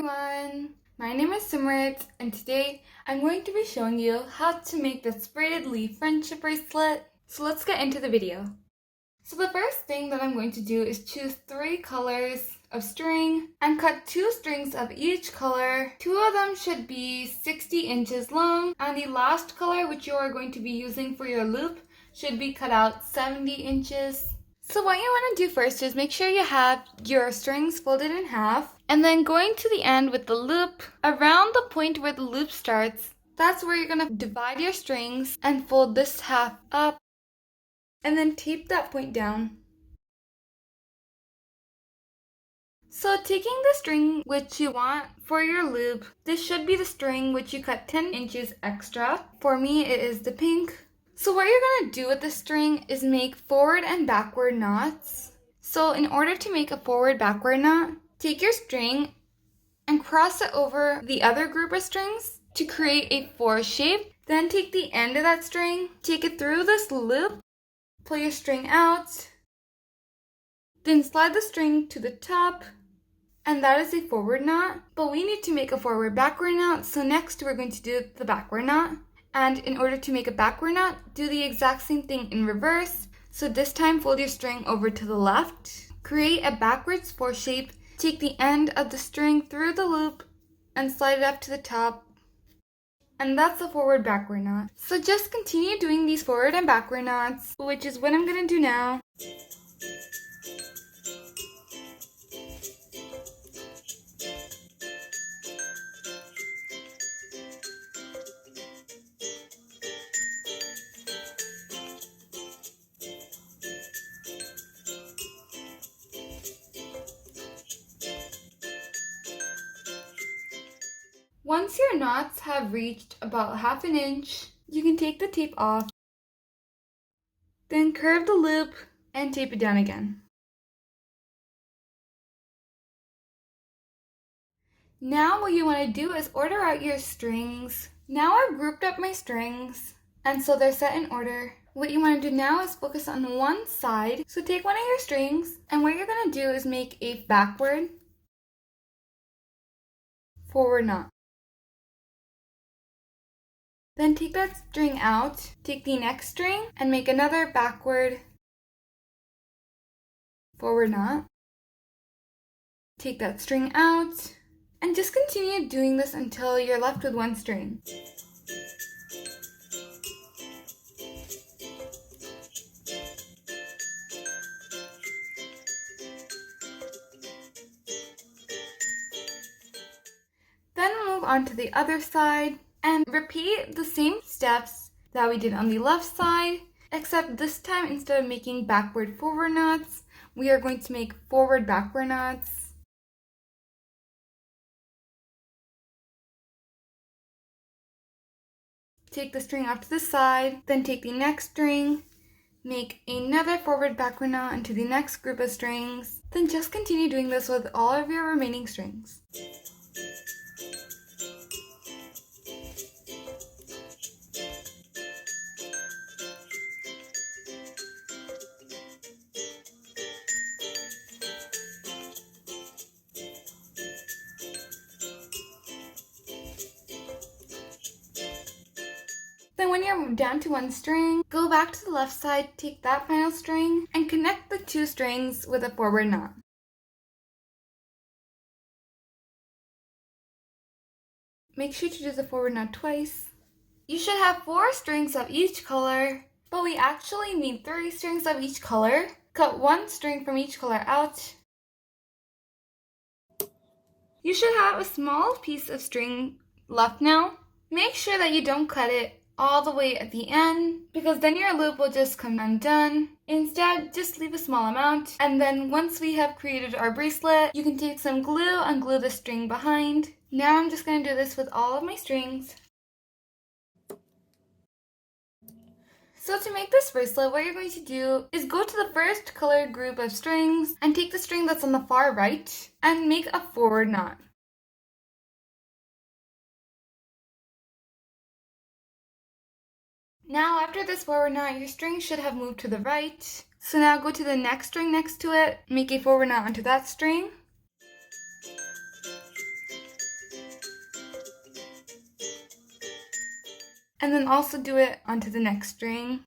everyone! My name is Simrit, and today I'm going to be showing you how to make this braided leaf friendship bracelet. So let's get into the video. So the first thing that I'm going to do is choose 3 colors of string and cut 2 strings of each color. 2 of them should be 60 inches long, and the last color, which you are going to be using for your loop, should be cut out 70 inches. So what you want to do first is make sure you have your strings folded in half, and then going to the end with the loop, around the point where the loop starts, that's where you're going to divide your strings and fold this half up, and then tape that point down. So taking the string which you want for your loop, this should be the string which you cut 10 inches extra. For me, it is the pink. So what you're going to do with the string is make forward and backward knots. So in order to make a forward backward knot, take your string and cross it over the other group of strings to create a 4 shape. Then take the end of that string, take it through this loop, pull your string out, then slide the string to the top, and that is a forward knot. But we need to make a forward backward knot, so next we're going to do the backward knot. And in order to make a backward knot, do the exact same thing in reverse. So this time fold your string over to the left, create a backwards 4 shape, take the end of the string through the loop and slide it up to the top. And that's a forward backward knot. So just continue doing these forward and backward knots, which is what I'm going to do now. Once your knots have reached about 1/2 inch, you can take the tape off, then curve the loop and tape it down again. Now what you want to do is order out your strings. Now I've grouped up my strings, and so they're set in order. What you want to do now is focus on one side. So take one of your strings, and what you're going to do is make a backward, forward knot. Then take that string out, take the next string, and make another backward, forward knot. Take that string out, and just continue doing this until you're left with one string. Then move on to the other side and repeat the same steps that we did on the left side, except this time instead of making backward forward knots, we are going to make forward backward knots. Take the string off to the side, then take the next string, make another forward backward knot into the next group of strings, then just continue doing this with all of your remaining strings. Then when you're down to one string, go back to the left side, take that final string, and connect the 2 strings with a forward knot. Make sure to do the forward knot twice. You should have 4 strings of each color, but we actually need 3 strings of each color. Cut 1 string from each color out. You should have a small piece of string left now. Make sure that you don't cut it all the way at the end, because then your loop will just come undone. Instead, just leave a small amount, and then once we have created our bracelet, you can take some glue and glue the string behind. Now I'm just going to do this with all of my strings. So to make this bracelet, what you're going to do is go to the first colored group of strings and take the string that's on the far right and make a forward knot. Now after this forward knot, your string should have moved to the right. So now go to the next string next to it, make a forward knot onto that string. And then also do it onto the next string.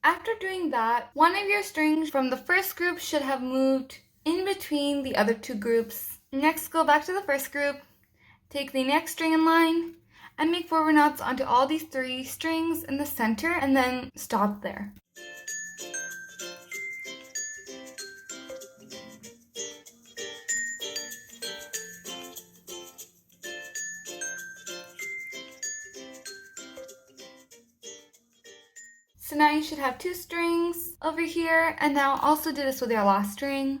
After doing that, one of your strings from the first group should have moved in between the other two groups. Next, go back to the first group, take the next string in line, and make forward knots onto all these 3 strings in the center, and then stop there. So now you should have 2 strings over here, and now also do this with your last string.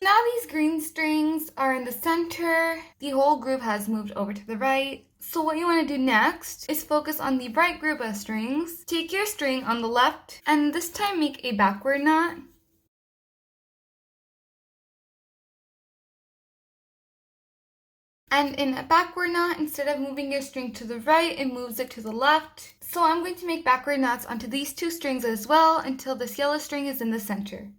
Now these green strings are in the center. The whole group has moved over to the right. So what you want to do next is focus on the bright group of strings. Take your string on the left, and this time make a backward knot. And in a backward knot, instead of moving your string to the right, it moves it to the left. So I'm going to make backward knots onto these 2 strings as well until this yellow string is in the center.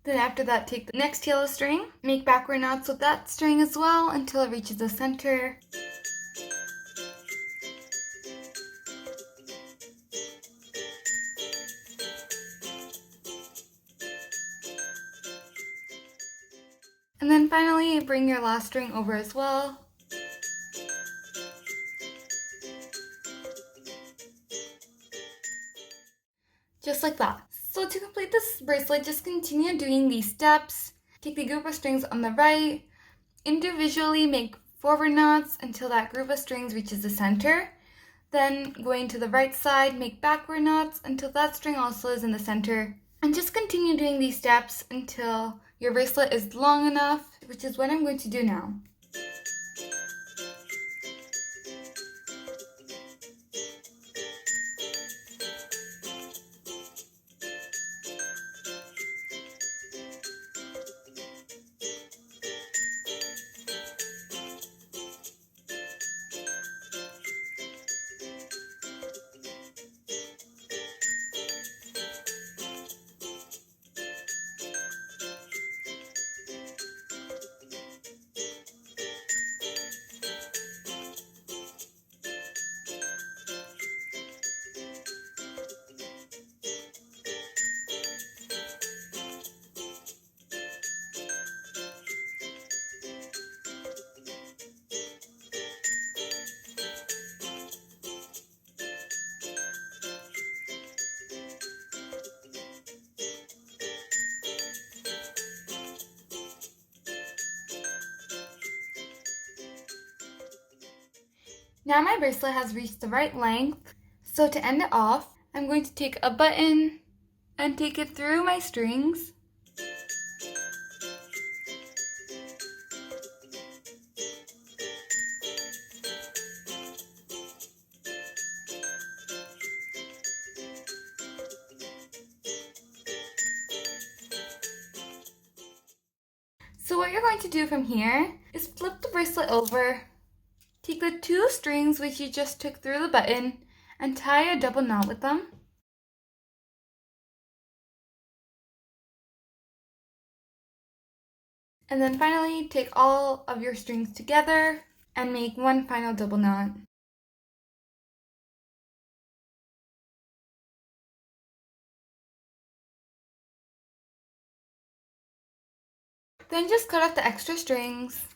Then after that, take the next yellow string, make backward knots with that string as well until it reaches the center. And then finally, bring your last string over as well. Just like that. So to complete this bracelet, just continue doing these steps. Take the group of strings on the right, individually make forward knots until that group of strings reaches the center. Then going to the right side, make backward knots until that string also is in the center. And just continue doing these steps until your bracelet is long enough, which is what I'm going to do now. Now my bracelet has reached the right length, so to end it off, I'm going to take a button and take it through my strings. So what you're going to do from here is flip the bracelet over, take the 2 strings which you just took through the button, and tie a double knot with them. And then finally take all of your strings together and make one final double knot. Then just cut off the extra strings.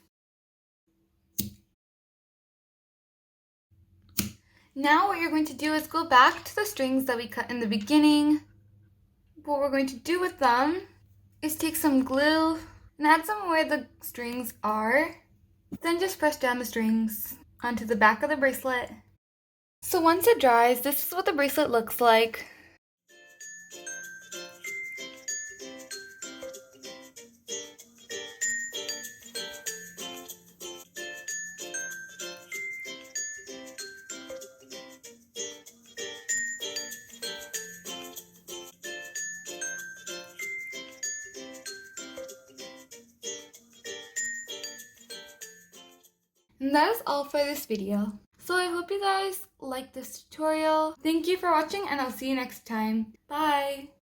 Now what you're going to do is go back to the strings that we cut in the beginning. What we're going to do with them is take some glue and add some where the strings are. Then just press down the strings onto the back of the bracelet. So once it dries, this is what the bracelet looks like. And that is all for this video. So I hope you guys liked this tutorial. Thank you for watching and I'll see you next time. Bye!